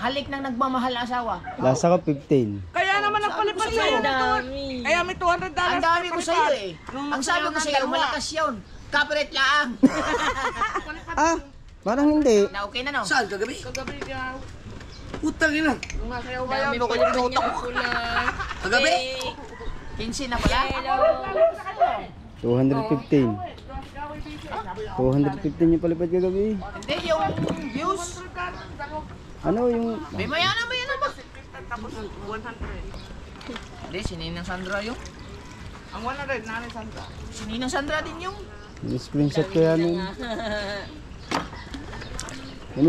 Halik ng nagmamahal na asawa. Lasa ko 15. Kaya naman ang palipad sa'yo. Kaya may $200. Ang dami ko sa'yo eh. Ang sabi ko sa'yo, malakas yun. Copyright lang. Ah, parang hindi. Na okay na no? Saan? Kagabi? Kagabi ka. Utang ina. Nung masayaw ba Dami yan? pa rin yung pula. Kagabi? 15 na pala. 215. 215 yung palipad kagabi. Hindi, yung views. Ano yung... May maya na ba? Tapos 100. Hindi, si Ninang Sandra yung. Ang 100, nanay Santa. Si Ninang Sandra din yung. Screenshot kaya nun.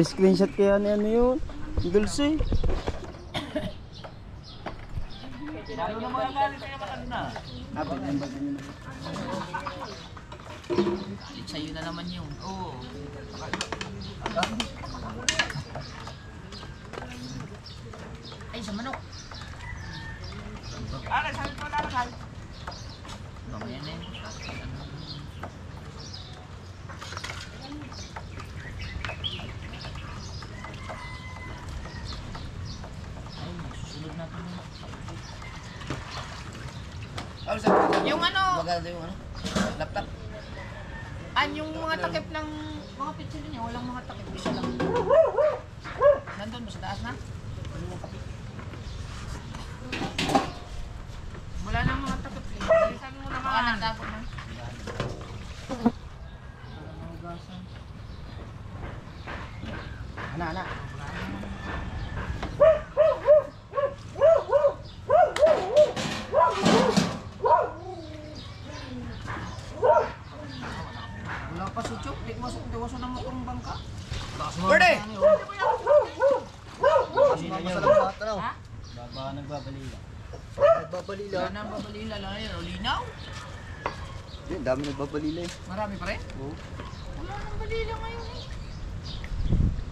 Screenshot kaya ni ano yun? Dulce. Ano na mga galit sa'yo matanda? Galit sa'yo na naman yung. Oo. Ay, sa manok. Sabi ko na lang. Mamaya na yun. Ay, susunod natin yun. Yung ano, Maganda yung ano? Laptop. yung mga takip ng mga picture niya, walang mga takip, isa lang. Nandun ba sa taas na? Wala nang mga takip. Bilisan mo Baka naman. nagtakot na. Ana. Wala pa si Chok, di mo sa namutong bangka. Birthday! Ha? Baka nagbabalila. Nagbabalila. Wala nang babalila lang yun. O linaw? Ang dami nagbabalila eh. Marami pa rin? Oo. Wala nang balila ngayon eh.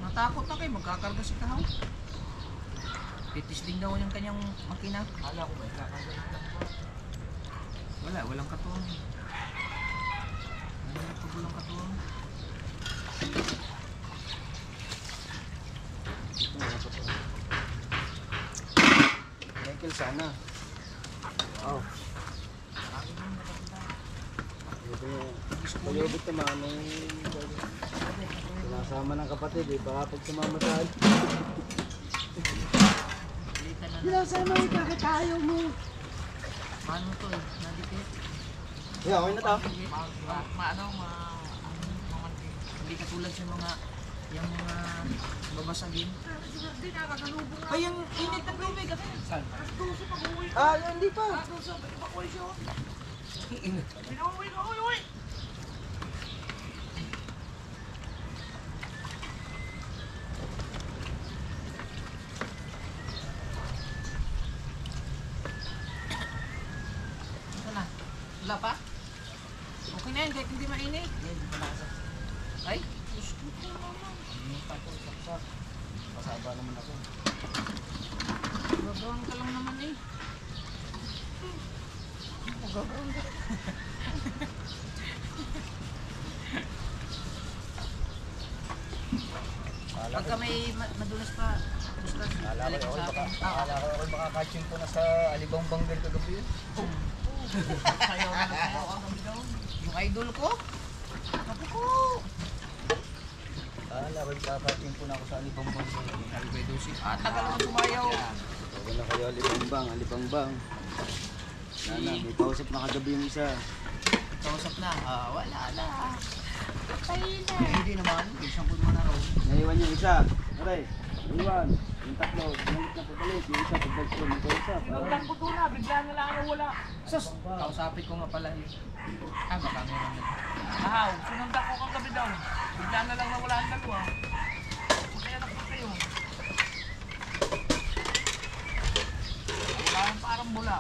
Natakot na kayo, magkakarga si Kahaw. Titis din daw yung kanyang makina. Hala ko ba, kakarga lang ba? Walang katuwang. Walang katuwang. Michael sana. Oh. Pag-ubit naman sinasama ng kapatid eh. Baka pag sumama sa Sinasama yung bakit ayaw mo? Paano to eh? Nadikit? yeah, okay na to. Hindi katulad sa mga yung mga babasagin. Ay, yung init ng tubig kasi. Saan? Ah, hindi pa. Ito na. Wala pa? Okay na yun, kahit hindi mainit. Ay, gusto ko naman. Pasaba naman ako. Gagawin ka lang naman eh. Gagawin ka. Pagka may madulas pa, gusto Akala ko ako makakaching ko na sa Alibang Bangger kagabi yun. Sayaw na sayaw ang gabi daw. Yung idol ko. Sabi ko. Akala ko makakaching ko na ako sa Alibang Bangger. Alibay daw siya. Tagal naman sumayaw. Huwag na kayo Alibang Bang. Nana, may kausap na kagabi yung isa. Kausap na. Wala na. Patay na. Hindi naman. Isang po naman araw. Naiwan yung isa. Aray, iwan. Yung tatlo, binalik na pabalik. Yung isa, pagdagso, may kausap. Naglang ko na, bigla na lang ano wala. Sus, kausapin ko nga pala yun. Baka meron na. Ahaw, sinundak ko kagabi daw. Bigla na lang nawala ang dalawa. Kaya nagpunta yun. Parang bula.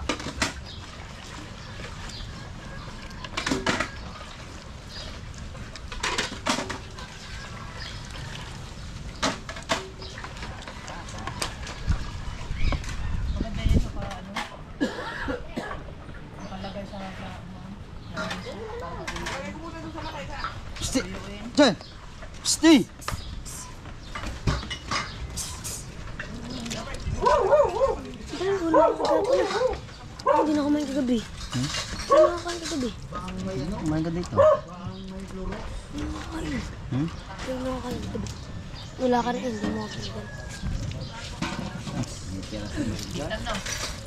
Maganda yun sa ano. Palagay sa Psti! Diyan! Psti! Hindi na kumain kagabi. Hindi na kumain kagabi. Kumain ka dito. Hindi na kumain. Hmm? Hindi na kumain kagabi. Wala ka rin, hindi mo kumain. Ilan na?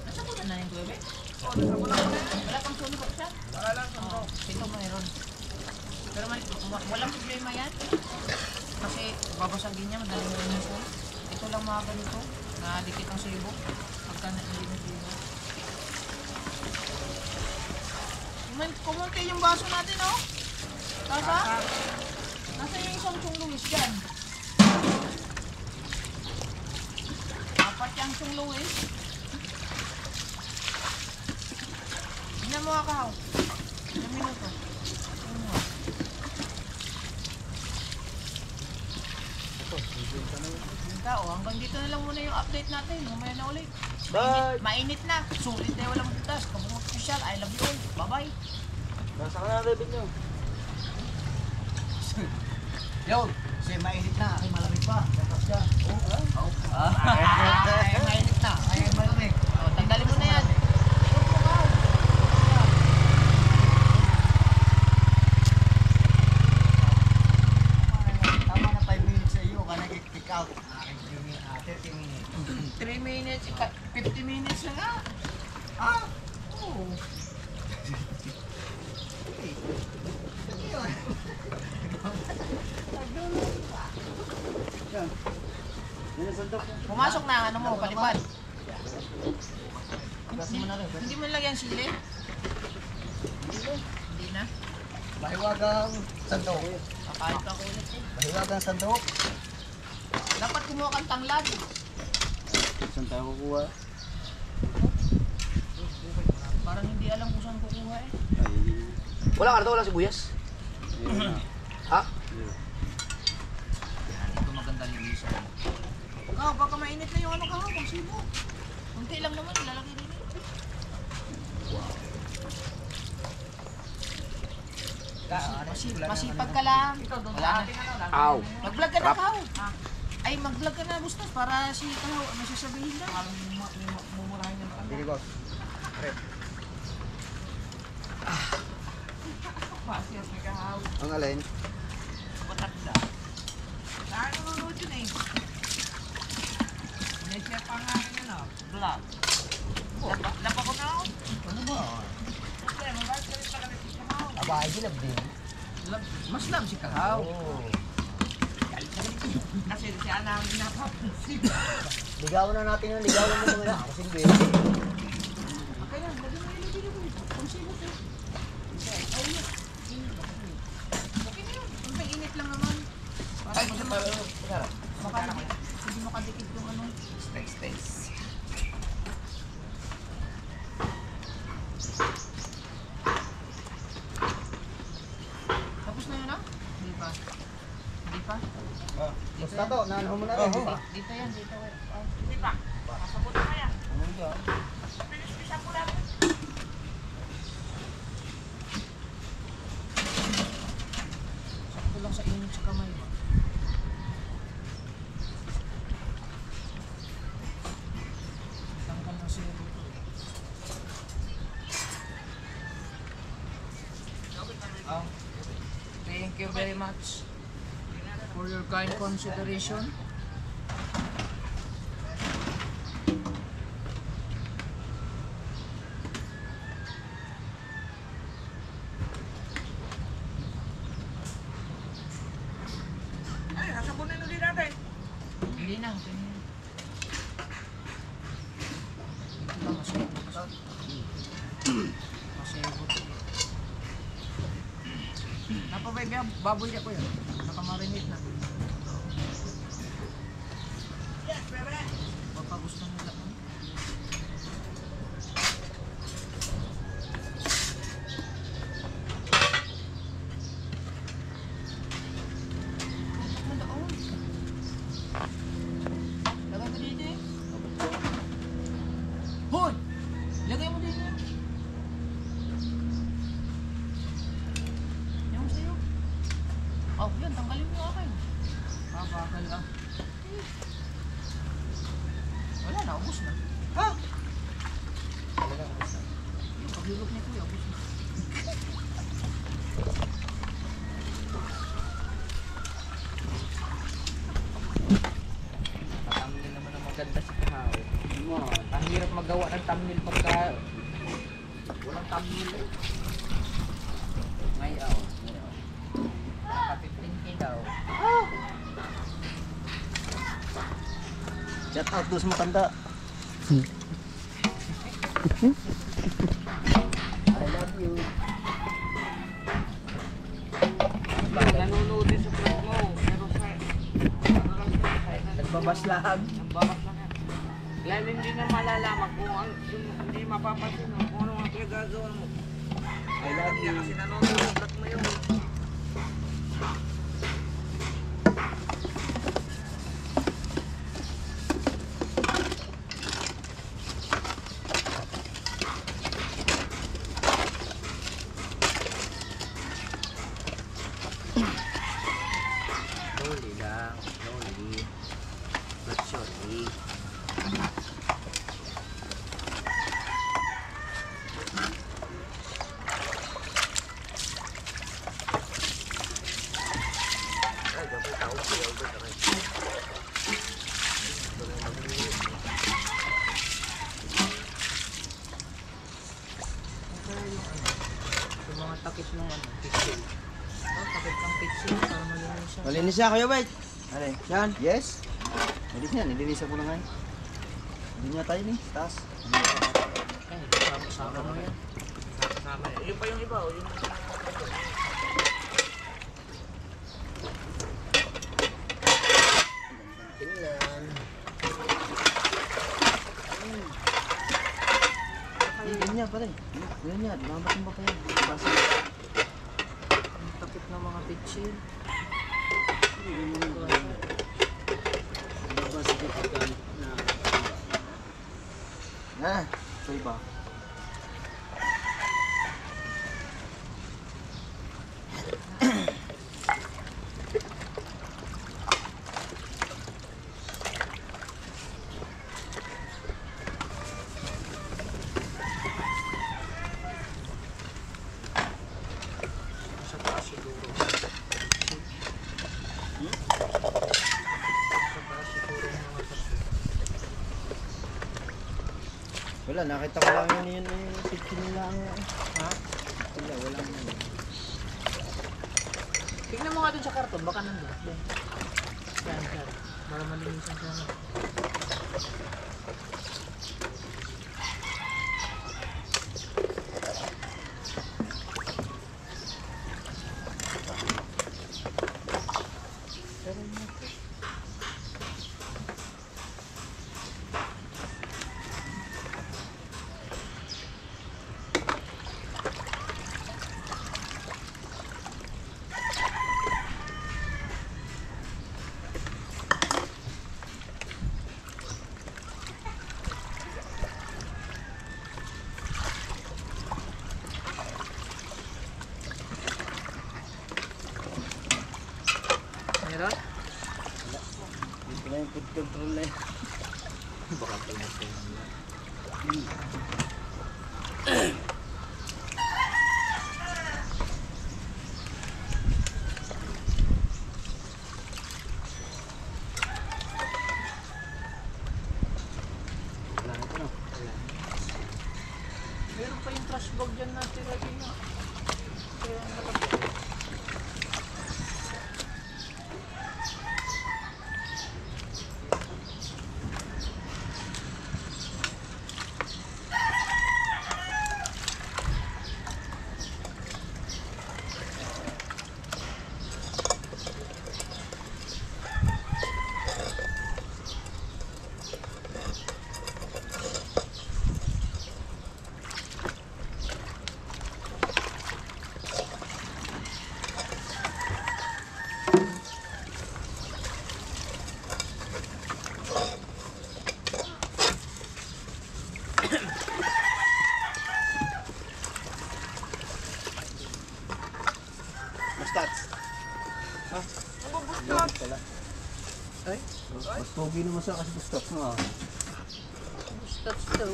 Nasa ko na yung bebe? Wala pang sunog siya? Wala lang sunog. Ito mayroon. Pero walang problema yan. Kasi babasagin niya, madaling mo rin ito. Ito lang mga ganito. Nadikit ang sibo. Pagka hindi na sibo. Kumunti yung baso natin, oh. Nasa? Nasa yung isang Chong Luis dyan. Apat yung Chong Luis. Tignan mo akaw. 1 minuto. Tignan mo. Hanggang dito na lang muna yung update natin. Mamaya na ulit. Mainit na. Sulit na walang butas. Kabungot official. I love you all. Bye-bye. Nasa ka na David nyo. Yun, kasi mainit na, ay malamig pa. Dapat siya. Ay, mainit na. Ay, malamig. Tanggalin mo na yan. Tama na 5 minutes sa iyo, ka nag-pick out. 30 minutes. 3 minutes, 50 minutes na nga. Ah, oo. Yan. Yan ang sandok. Pumasok na, ano mo, palipad. Kasi mo na rin. Hindi mo nilagyan sili? Hindi na. Mahiwagang sandok. Kakain ka ulit eh. Mahiwagang sandok. Dapat kumuha kang tanglad. Saan tayo kukuha? Parang hindi alam kung saan kukuha eh. Ay. Wala ka na to, wala sibuyas. Ayun na. Ha? Ayun. Yan, ito maganda linisan. Baka mainit na yung ano ka, kung sibo. Kunti lang naman, ilalagay din. Masipag ka lang. Wala na. Aw. Mag-vlog ka na, Kao. Ay, mag-vlog ka na, Bustas, para si Kao, ano sasabihin na? Mumurahin niya ba? Sige, boss. Pasir na Kao. Ang alin? Patanda. Saan nanonood yun eh? May-share pa nga rin yun ah. Vlog. Lapa ko na ako. Ano ba? Siyempre, mabalik ka rin sa kanil si Kao. Aba, ay dilab din. Mas love si Kao. Oo. Kasi siya na ang napapansin. Ligawan na natin yung ligawan mo mga ako. Sige. Kaya, lagi mo ilagay mo. Kung sino to. Okay na yun. Kunting init lang naman. Ay, kasi para Hindi makadikit yung ano. Space. Tapos na yun ah? Hindi pa. Hindi pa? Basta to, naanaw mo na rin. di ba? Dito yan, dito. Hindi pa. Pasabot na kaya. Ano yun? Pinis-pisan ko lang. Sakto lang sa init sa kamay ba? Tanggal ng sero to. Thank you very much for your kind consideration. Ay, sasabunin ulit natin. Hindi na, ganyan. Ito lang, masibot. Masibot. Napabay, baboy ako yan. Nakamarinate na. Baka gusto nila. Lagay mo dito eh. Hoy! Lagay mo dito eh. Yung sa'yo. Oh, yan. Tanggalin mo akin. Bagal ah. Wala na. Ubus na. Ha? Paghilok niya kuya. Thumbnail naman ang maganda si Kahaw. Ang hirap magawa ng thumbnail pagka walang thumbnail eh. Ngayon. Naka 15K daw. Shout out doon sa matanda. I love you. Nanonood din sa vlog mo. Pero sa... Ano lang siya? Nagbabaslag. Nagbabak lang yan. Lalo hindi na malalaman kung hindi mapapansin mo kung ano ang pinagagawa mo. I love you. Kasi nanonood sa vlog mo yun. Slowly lang. Slowly. But surely. Yung mga takip ng pixel. Takip ng pixel para malinis siya. Malinis siya, Kuya Bait. Ano yan? Yes? Malinis yan, nilinisan ko na ngayon. Hindi niya tayo ni, taas. Sama mo yan. Kasama yan. Yun pa yung iba. Yung... Tingnan. Ganyan pa rin. Ganyan, mamatang ba pa yan? Basta. Ang takip ng mga pixel. Ito iba. Sa taas siguro. Sa taas siguro ng mga takip. Wala, nakita ko lang yun yung picture nila ang... Ha? Wala, walang yun. Tignan mo nga dun sa karton, baka nandun. Yan. Para malinisan siya na. Meron? Dito na yung food control na yun. Baka pumasok nila. Wala na ito, no? Meron pa yung trash bag dyan natin lagi na. Kaya nakapit. Mustats. Ha? Mustats pala. Ay? Mas pogi naman siya kasi mustats mo ah. Stats daw.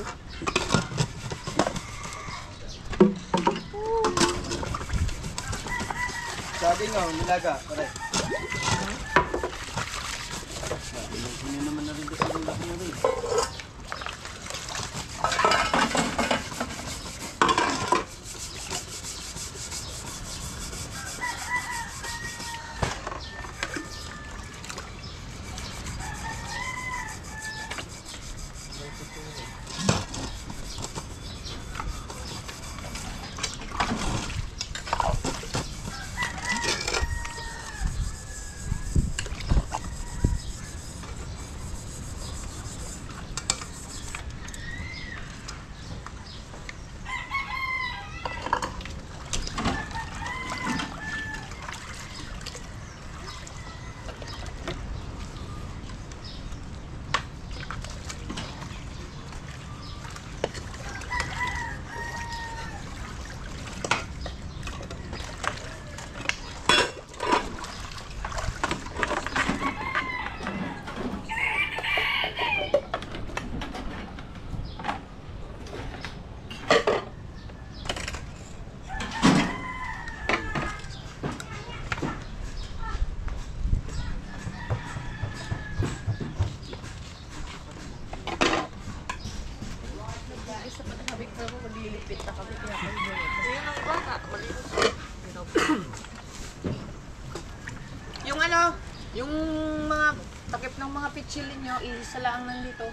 Sabi nga, nilaga. Pare. Hindi naman na rin kasi yung laki na rin. Yung ano, yung mga takip ng mga pitchilin nyo, isa lang nandito.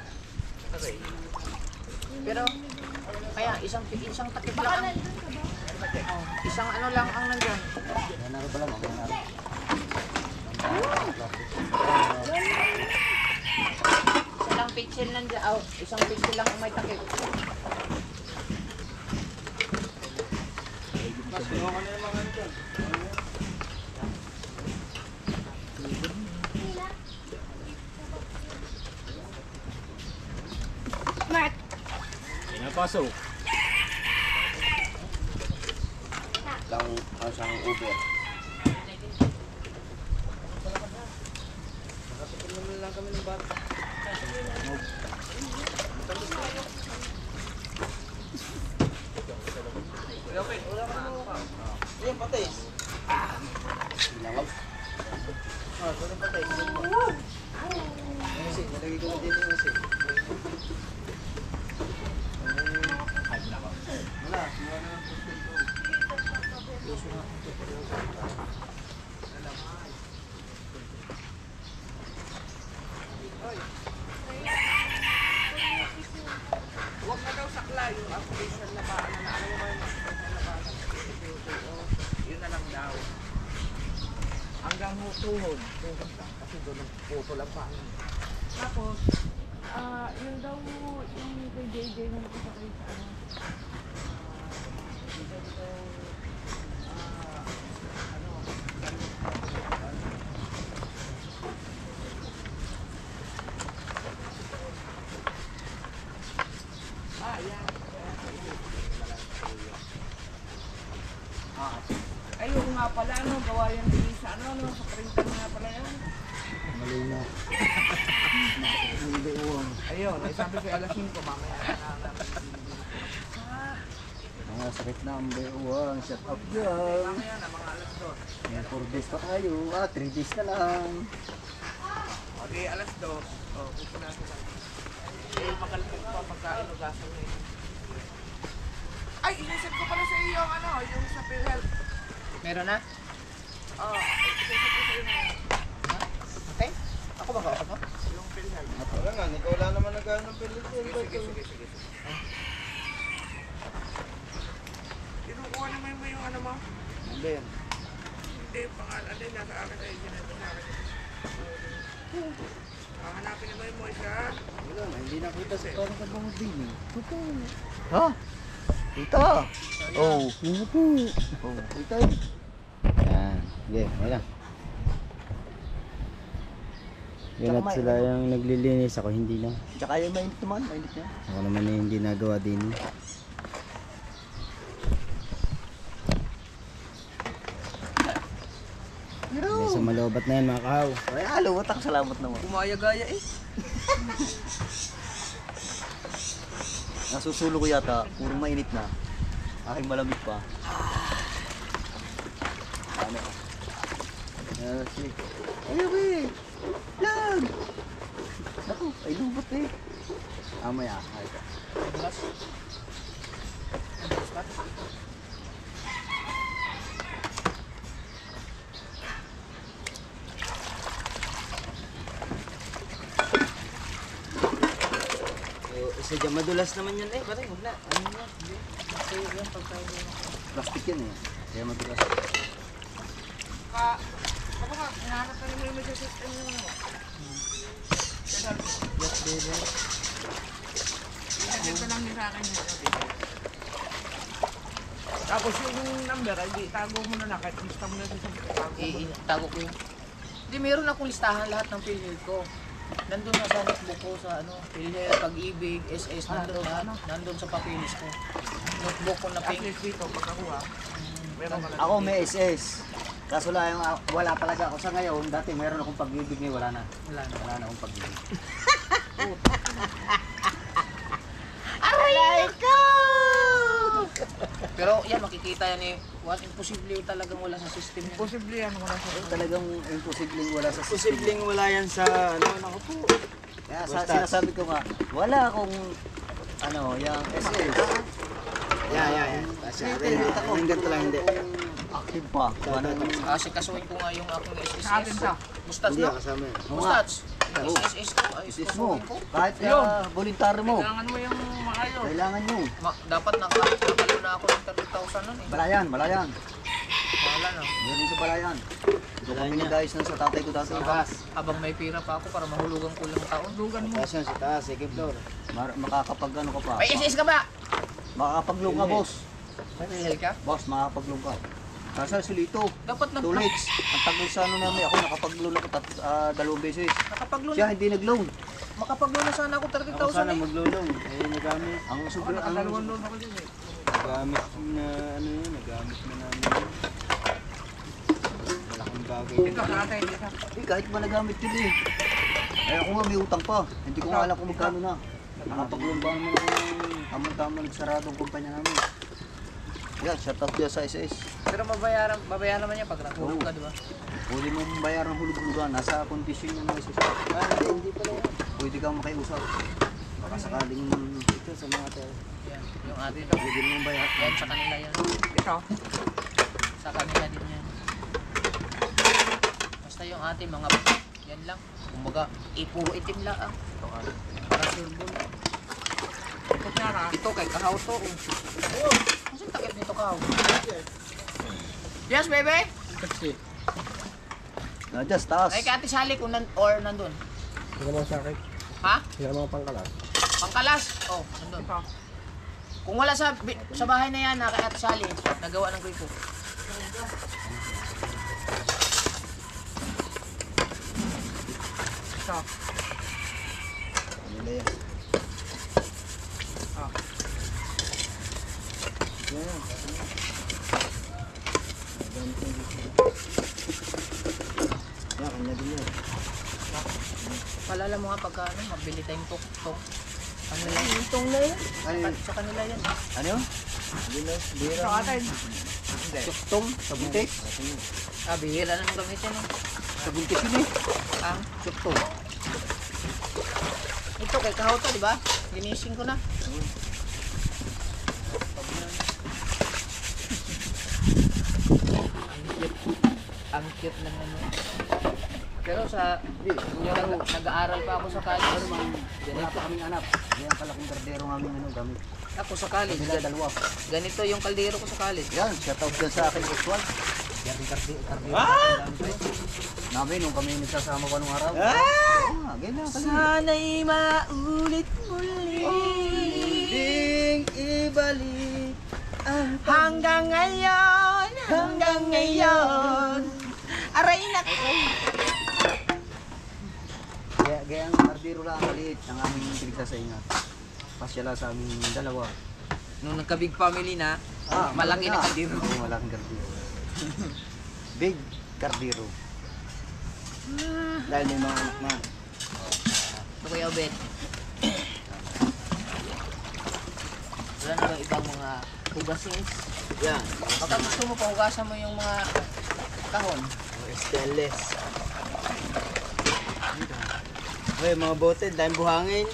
Pero, kaya isang takip lang ang... Oh, isang ano lang ang nandyan. Yan ako pala, mamaya na. Isa lang pitchil nandyan. Oh, isang pitchil lang ang may takip. Mas kinuha ko na yung mga dyan. Mark, Pinapasok. Lang ang isang Uber. Nakapagod lang kami ng bata. Yan, patis. Ilangaw. Ah, ito rin patis. Kasi, nalagay ko na din yung kasi. Wala, wala na ng potato. Puso na. Huwag na daw sakla yung application na ba, ano mo ba yung application na ba, yun na lang daw. Hanggang tuhod lang, kasi doon ang puto lang pa. Tapos, yun daw yung kay JJ na nakasakay sa ano. Ayun nga pala, ano, gawa yan din sa ano, no, sa printer nga pala yan. Mali na. Hindi uwang. Ayun, ay sabi ko alas 5, mamaya na. Mga sakit na ang uwang. Shut up dyan. Mamaya na, mga alas 2. May 4 days pa tayo. 3 days na lang. Okay, alas 2. Oh, gusto natin lang. Eh, makalipit pa pagkain o gasol na yun. Ay, inisip ko pala sa iyo, ano, yung sa PhilHealth. Meron na? Oh, inisip ko sa iyo na Okay. Ako ba kausap mo? yung PhilHealth. Wala nga, ikaw wala naman nagano ng Sige. Kinukuha naman mo yung ano mo? Hindi yan. Hindi, pangalan din, nasa akin ay ginagawa sa akin. Hanapin naman mo isa. Wala nga, hindi nakita sa parang kabang din eh. Ha? Kita! Oh. Oh, kita eh. Yan. Sige, okay lang. Yan at sila yung naglilinis. Ako hindi lang. Tsaka yung mainit naman. Mainit niya. Ako naman yung hindi nagawa din. Sa malobat na yan mga kahaw. Ay, halawat ako. Salamat naman. Gumaya-gaya eh. Nasusulo ko yata. Puro mainit na. Aking malamig pa. Ano? Sige. Ayaw eh. Lang. Naku, ay lubot eh. Amaya, ay ka. Madulas. Madulas ba? Isa dyan, madulas naman yan eh. Pare, wala. Ano yan? Hindi. Kasi yan, pagkain mo. Plastic yan eh. Kaya madulas. Ano ka, hinahanap ka naman yung system yung ano mo. Yes, baby. Ito lang din sa akin yun. Tapos yung number, hindi, tago mo na lang. Kahit lista mo na sa Itago ko yun. Hindi, meron akong listahan lahat ng PhilHealth ko. Nandun na sa notebook ko sa ano, PhilHealth, Pag-ibig, SS, nandun lahat. Nandun sa papilis ko. Notebook ko na At pink. least dito, pagkakuha, meron ka lang. Ako may SS. Kaso lang, wala talaga ako sa ngayon. Dati meron akong pag-ibig ngayon, wala na. Wala na. Wala na akong pag-ibig. Aray ko! Pero yan, makikita yan eh. What, imposible talagang wala sa system yan. Posible yan, wala sa Talagang imposibleng wala sa system. Posibleng wala yan sa ano, ako po. Kaya Basta. sinasabi ko nga, wala akong ano, yung SS. Yan. Kasi yung ganito lang hindi. Active pa. Wala na. Kasi kasuhin ko nga yung aking SSS. Sa atin siya. Mustats Hindi na? ako kasama yun. Mustats. SSS ko. Ay, SS mo. kasuhin ko. Kahit voluntary mo. Kailangan mo yung maayos. Kailangan nyo. Dapat nakalo na ako ng 30,000 nun eh. Balayan. Wala na. Meron sa balayan. Ito kami nag-ayos na sa tatay ko dati. Habang may pira pa ako para mahulugan ko lang taon. Dugan mo. Taas yun sa taas, second floor. Makakapag ano ka pa. May SS ka ba? Makakapaglong ka, boss. May PhilHealth ka? Boss, makakapaglong ka. Nasa silito. Dapat 2 legs. Ang tagal sa ano namin. Ako nakapag-loan ako 2 beses. nakapag-loan. Siya hindi nag-loan. Makapag-loan na sana ako Ako 30,000 sana eh. maglulong. Eh, nagamit. Ang sobrang Nakadalawang loan ako dyan eh. Nagamit na ano yun, nagamit na namin yun. Malaking bagay. Ito sa atin, ito. kahit ba nagamit yun eh. Eh ako nga may utang pa. Hindi ko nga alam kung magkano na. Nakapag-loan ba naman ako ng tamang-tamang nagsaradong kumpanya namin. Yan, shout out dyan sa SS. Pero mabayaran naman yan pag nahulog ka, di ba? Pwede mo bayaran ng hulog-hulugan. Nasa kondisyon yung mga SS. Hindi pala yan. Pwede kang makiusap. Baka sakaling Ito sa mga tayo. Yan, yung atin. pwede mo bayar. Yan, sa kanila yan. Ito. Sa kanila din yan. Basta yung ating mga yan lang. Kumbaga, puro itim lang. Para surbol. Ito pera. Ito kay Kahaw to. Oh, kasi takip nito Kahaw. Yes, baby? Just taas. Ay, kay Ate Sally kung or nandun. Hindi naman sa akin. Ha? Hindi naman pangkalas. Pangkalas? Oh, nandun. Ito. Kung wala sa bahay na yan, kay Ate Sally, nagawa ng gripo. Ito. Kanila yan. Ah. Yan. Yan, kanya din yan. Palala mo nga pagka ano, mabili tayong tok-tok. Ano yan? Itong na yun. Sa kanila yan. Ano yun? Ito atin. Suktong, sa buntis. Ah, bihira na ng gamitin eh. Sa buntis yun eh. Ang Suktong. ito kay Kahaw to, di ba? Ginising ko na. Ang cute lang naman. Pero sa nag-aaral pa ako sa college. Wala pa kaming anak. Yan pala kung kardero namin ano gamit. Ako sa college. Kabila dalawa. Ganito yung kaldero ko sa college. Yan, shout out dyan sa akin X1. Yan yung kardero. Namin nung kami nagsasama pa nung araw. Ganyan kali. Sana'y maulit muli. Muling ibalik ang Hanggang ngayon. Aray na Gaya ang kardero lang maliit ang aming pinagsasaingan. Pasyala sa aming dalawa. Nung nagka-big family na, malaki na kaldero. Oo, malaking kardero. Big kardero. Dahil may mga anak na. Ito Kuya Obed. Wala na bang ibang mga hugasins? Yan. Baka gusto mo pahugasan mo yung mga kahon. Stainless. Okay, mga bote, dahil buhangin.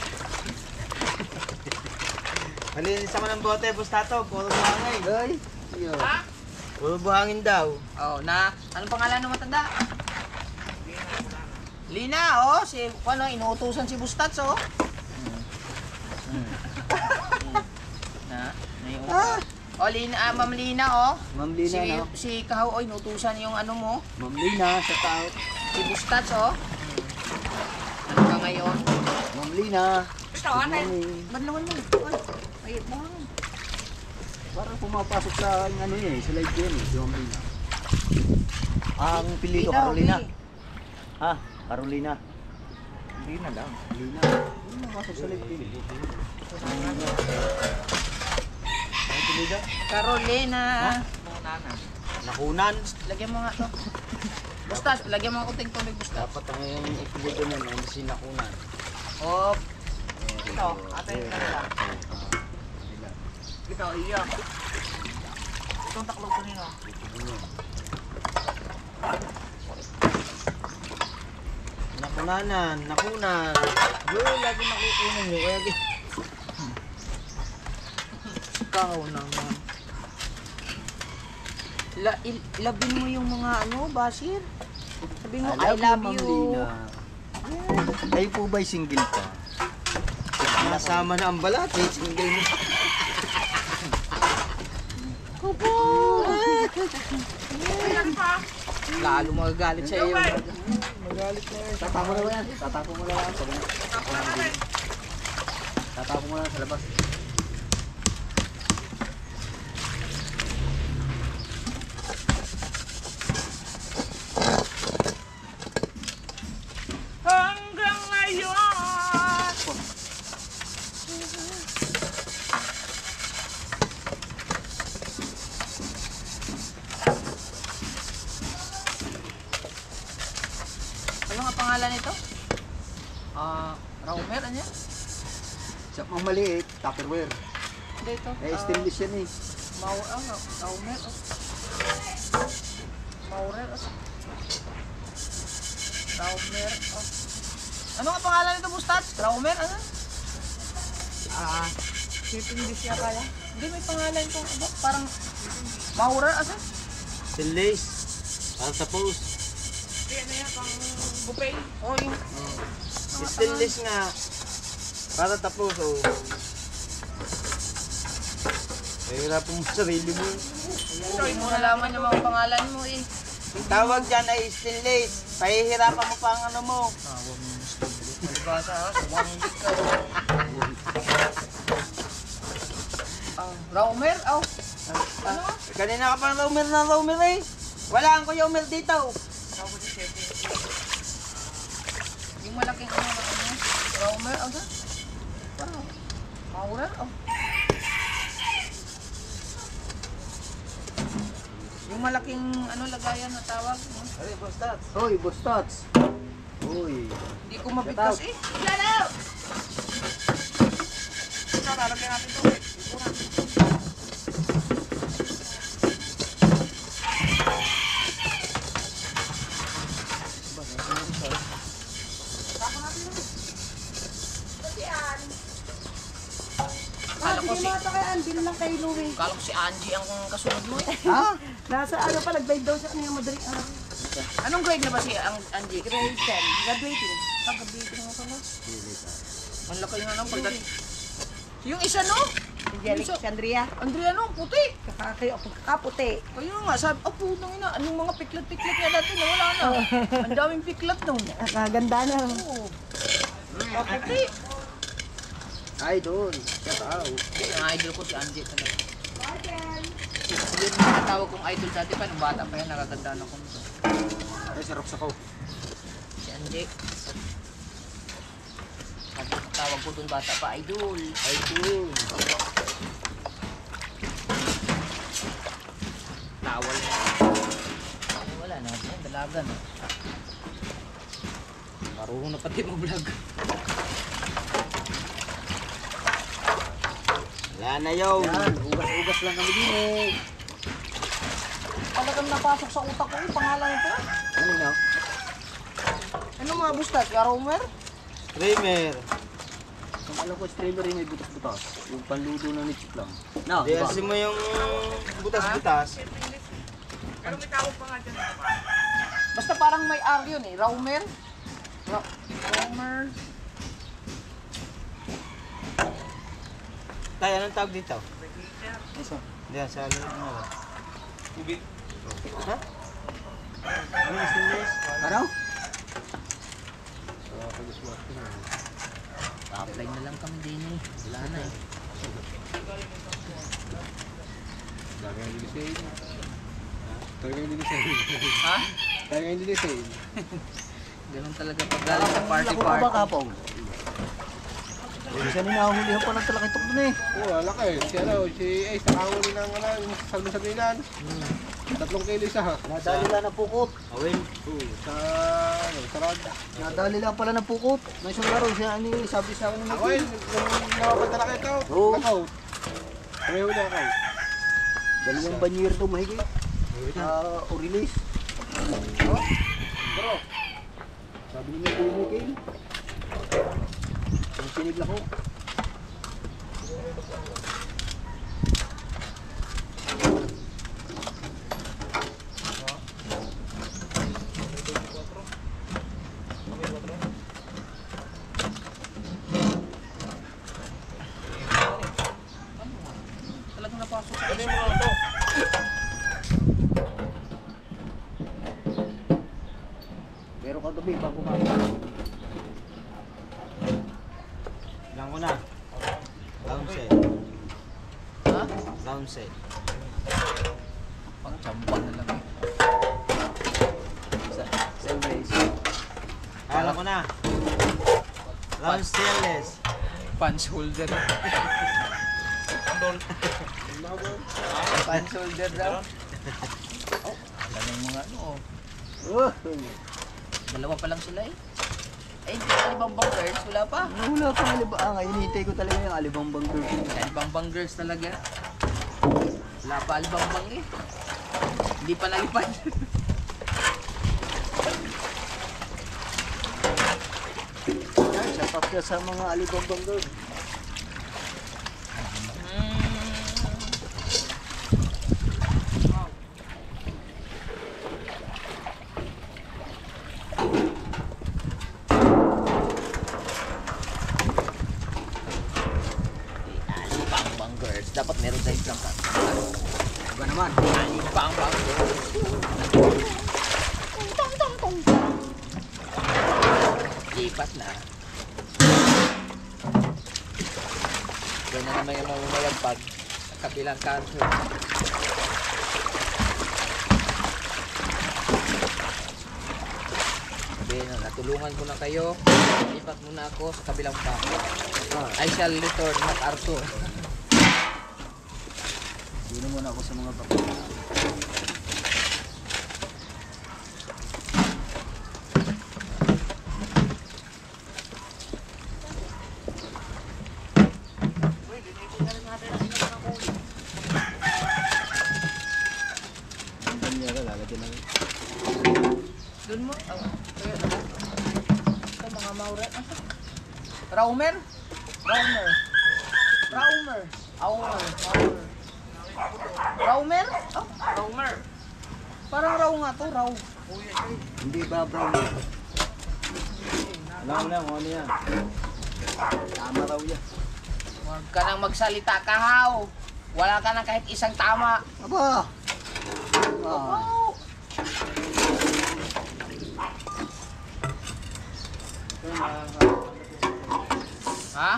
Malinis ako ng bote, Bustato. Puro buhangin. Ay, yun. Ha? Puro buhangin daw. Oh, anong pangalan ng matanda? Lina, oh. Inuutusan si Bustats, oh. Ah, Oh, Ma'am Lina, oh. Ma'am Lina, no? Si Kahaw, oh, inutusan yung ano mo. Ma'am Lina, sa tao. Si Bustats, oh. Ano ka ngayon? Ma'am Lina. Gusto, Good ate. morning. Ba't naman mo? Ay, buhangin. Parang pumapasok sa ano eh, sa live yun eh, si Ma'am Lina. Ang pili ko, Lina, Carolina. okay. Ha? Carolina. Hindi na lang. Lina. Ano napasok sa live yun? Ano pili ka? Carolina. Muna na. Nakunan. Lagyan mo nga to. Bustas, lagyan mo ang kuting tubig, Bustas. Dapat ang yung ipili ko nun, ay si Nakunan. Oh. Ito, ate yung kanila. Ito, iyak. Itong taklog ko nino. Nakunanan, nakunan. Yun, lagi nakukunan nyo. Kaya Ikaw naman. Labin mo yung mga ano, Basir. Sabi mo, I love Ma'am you. Lina. Kayo po ba'y single pa? Nasama na ang balat eh, single mo. Lalo magagalit sa iyo. Magalit na yun. Tatapo na ba yan? Tatapo mo na lang. Tatapo mo na sa labas. Hanggang ngayon. Ano nga pangalan nito? Raumer, ano yan? Sa mga maliit, Tupperware. Hindi ito. Stainless yan eh. Raumer, oh. Maurer, oh. Raumer, oh. Ano nga pangalan nito, Bustats? Raumer, ano? Shipping hindi siya kaya. Hindi, may pangalan ito. Ano? Parang Maurer, ano? Stainless. Parang sa post. Hindi, ano yan, pang buffet. Oh, yung... Stainless nga. Para tapos, oh. Mahirapan mo sa sarili mo. Hindi mo nalaman yung mga pangalan mo, eh. Ang tawag dyan ay stainless. Pahihirapan mo pa ang ano mo. Malibasa, ha? Sumangit ka. Raumer, oh. Ano? Kanina ka pang Romer eh. Wala ang Kuya Omer dito. Yung malaking ano, Raumer, ano? Parang, Maurer, oh. Yung malaking ano lagayan na tawag. Ay, Bustats. Hoy, Bustats. Hoy. Hindi ko mabigkas eh. Lalo! Ito, lalagyan natin ito. Ikuran. Kala ko si... kay Andil lang kay Louie. Kala ko si Angie ang kasunod mo eh. Ha? Nasa ano pa, nag-dive daw siya kanina madaling araw. Anong grade na ba si Angie? Grade 10, graduating. Pag-graduate na pala. Ang laki nga ng pagdating. Yung isa no? Angelic, si Andrea. Andrea no, puti. Kakaputi. Kaya nga, sabi, oh putang ina, anong mga piklat-piklat nga dati na wala na. Ang daming piklat nun. Nakaganda na. Oo. Oh, puti. Idol. Tao. Ang idol ko si Angie talaga. Yun yung natawag kong idol dati pa, nung bata pa yan, nakaganda na ko nito. Ay, sarap sa ko. Si Angie. Sabi ko, tawag ko dun bata pa, idol. Idol. Tawal na. Ay, wala na, dalagan. Marunong na pati mag-vlog. Wala na yun. Yan, ugas-ugas lang kami din eh. Talagang napasok sa utak ko yung pangalan nito. Ano na? Ano mga bustas? Aromer? Streamer. Ang alam ko, streamer yung may butas-butas. Yung panludo na ni Chip lang. No, diba? Mo yung butas-butas. Pero may tawag pa nga dyan. Basta parang may R yun eh. Raumer? Raumer? Tayo, anong tawag dito? Isa. Diyan, sa ano? Kubit. Ha? Ano yung stainless? Ano? Pa-apply na lang kami din eh. Wala na eh. Ha? Kaya hindi din sa'yo. Ganun talaga pag galing sa party-party. Ako ba kapong? Isa nila nahuhulihan pa ng talakitok doon eh. Oo, wala ka eh. Si Ace, nakahuli ng salmi-sabilan. 3 kilo isa ha. Nadali lang ng pukot. Awin. Oo, sarad. Nadali lang pala ng pukot. May isang laro siya, sabi sa akin ng Ako yun, nung napapadala kayo ito, Oo. nakaw. Kami huli ako. Dalawang banyero to mahigit. O release. Oh? Bro. Sabi niya po mo kayo. Ang sinigla ko. Talagang napasok sa Ano yung mga ito? Pero kagabi, bago kumain. Ilang ko na. Round set. Ha? Round set. Pang champan na lang eh. Same race. Alam ko na. Round stainless. Punch holder. Pan shoulder daw. Alam yung mga ano oh. Oh, Dalawa pa lang sila eh. Eh, Alibambang girls, wala pa. wala pang alibang. Ngayon, hinihintay ko talaga yung alibang girl. Alibambang girls talaga. Wala pa Alibambang eh. Hindi pa nalipad. Ay, sapat ka sa mga alibang girl. Alibambang girls. Dapat meron tayo isang pa. Iba naman. Alibambang girls. Lipat na. Doon na naman yung mamalagpag sa kabilang kanto. Sabihin na, natulungan ko na kayo. Lipat muna ako sa kabilang kanto. I shall return, MacArthur. Sino muna ako sa mga bakla. Ang banyera, lalagyan na rin. Doon mo. Ito mga maura. Raumer? Raumer. Raumer. Raumer. Raumer? Oh, Raumer. Parang raw nga to, raw. Hindi ba brown yan? Alam mo lang kung ano yan. Tama raw yan. Huwag ka nang magsalita, kahaw. Wala ka nang kahit isang tama. Aba! Ah. Oh. Ha?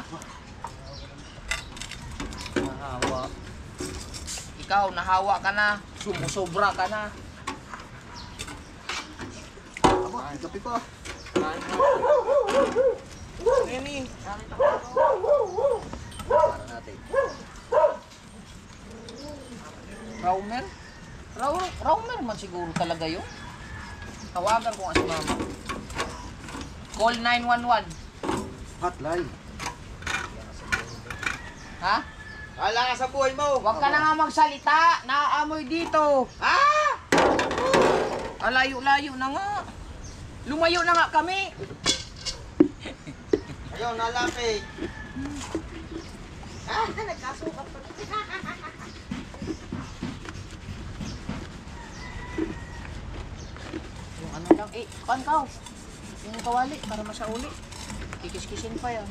Nahawa. Ikaw, nahawa ka na. Sumusobra ka na. Aba, may kape pa. Nini, Para natin. Raumer? Raumer man siguro talaga yun. Tawagan ko nga si mama. Call 911. Hotline. Ha? wala ka sa buhay mo. Huwag ka na nga magsalita. Naaamoy dito. Ha? Layo-layo na nga. Lumayo na nga kami. Ayun, nalapit. Nagkasukat pa. Yung ano lang, pangkaw. Yung kawali, para masauli. Kikis-kisin pa yan.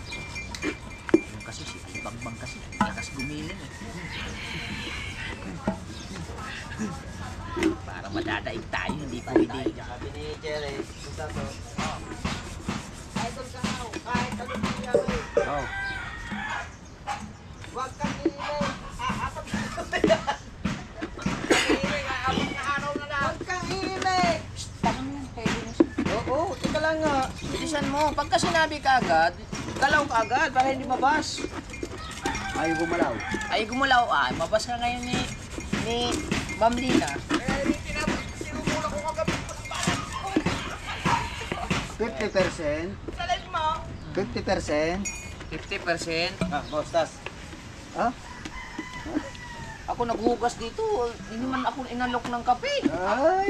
Yung kasi si Alibangbang kasi, lakas gumiling eh. Para madadaig tayo, hindi pwede. Sabi ni Jerry, gusto to. Idol ka nga, kahit ano nangyari. Oh. Huwag kang iingay. Apat na apat na araw na lang. Huwag kang iingay. Oo, tika lang nga. Bilisan mo. Pagka sinabi ka agad, galaw ka agad para hindi mabas. Ayaw gumalaw. Ay, gumulaw mabas ka ngayon ni Ma'am Lina. 50%. 50%. 50%. Ah, boss, tas. Ah? Ako naghugas dito. Hindi man ako inalok ng kape. Ay!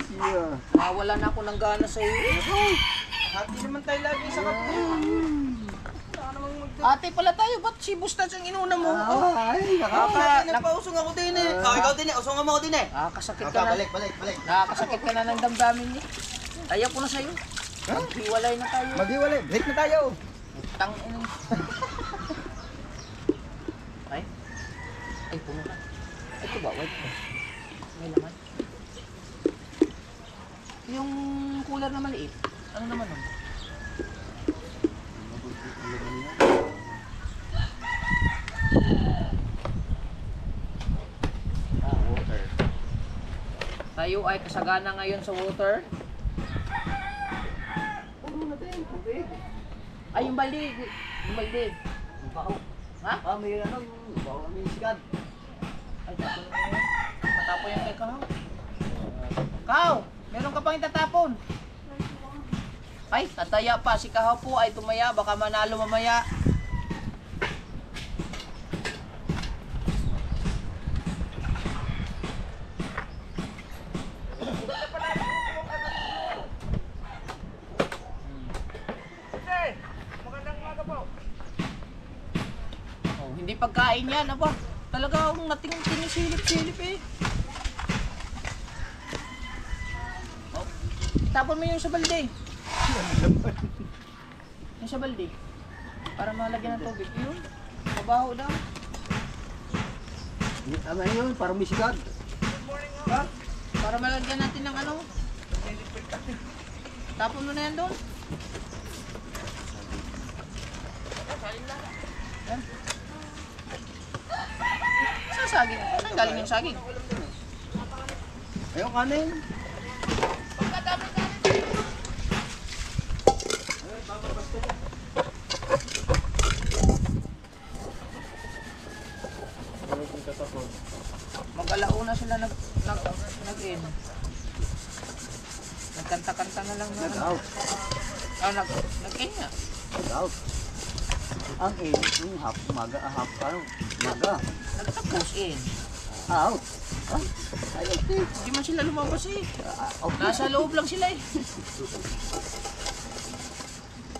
Siya. Wala na ako ng gana sa iyo. Hati naman tayo lagi sa kape. Ate pala tayo, ba't si Bustas ang inuna mo? Ay, Nagpausong ako din eh. ikaw din eh. Usong mo ako din eh. Nakakasakit ka na. Balik. Nakakasakit ka na ng damdamin niya. Ayaw ko na sa'yo. Maghiwalay na tayo. Maghiwalay. Break na tayo. Tang ina. Ay. Ay, puno na. Ito ba? White ba? May laman. Yung cooler na maliit. Ano naman nun? Water. Tayo ay kasagana ngayon sa water. Ay, yung balde. Yung balde. Ha? May ano, may sigad. Ay, tapon na yun. Matapon yan kay Kaw. Kaw! Meron ka pang itatapon. Ay, tataya pa. Si Kahaw po ay tumaya. Baka manalo mamaya. Oh, hindi pagkain yan. Aba, talaga akong nating silip-silip eh. Oh, tapon mo yung sa balde. Yung sa balde. Para malagyan ng tubig. Yun, mabaho daw. Tama yun, parang may sigad. Ha? Para malagyan natin ng ano. Tapon mo na yan doon. Yan. Saan saging? Saan galing yung saging? Ayun, kanin. Pagkatapos kanin. Mag-alauna sila nag-in. Nagkanta-kanta na lang na. Nag-out. Nag-in nga. Nag-out. Ang yung half, umaga, umaga. Nagtapos in. Out. Ah, ayaw, Hindi man sila lumabas eh. okay. Nasa loob lang sila eh.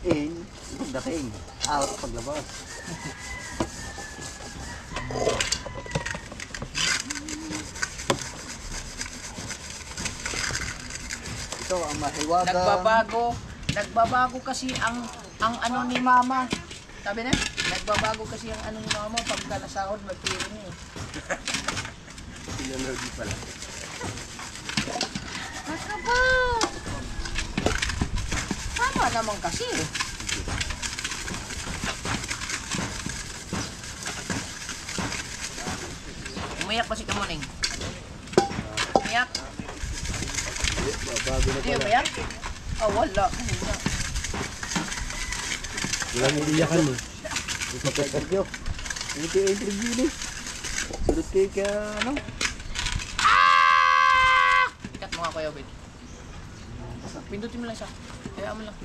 In, pagdating. Out, paglabas. Ito ang mahiwagang. Nagbabago kasi ang ano ni Mama. Sabi na, nagbabago kasi ang ano ni Mama pagka nasahod mag-tiring eh. Energy pala. Nakaba! Tama naman kasi. Umiyak ba si Kamuning? Umiyak? Bago na Hindi pala. umiyak? Ah, wala. Walang iiyakan eh. Interview. Hindi interview ni. Surut kayo ka, ano? Ikat mo nga Kuya Obed. Pindutin mo lang siya. Kaya mo lang.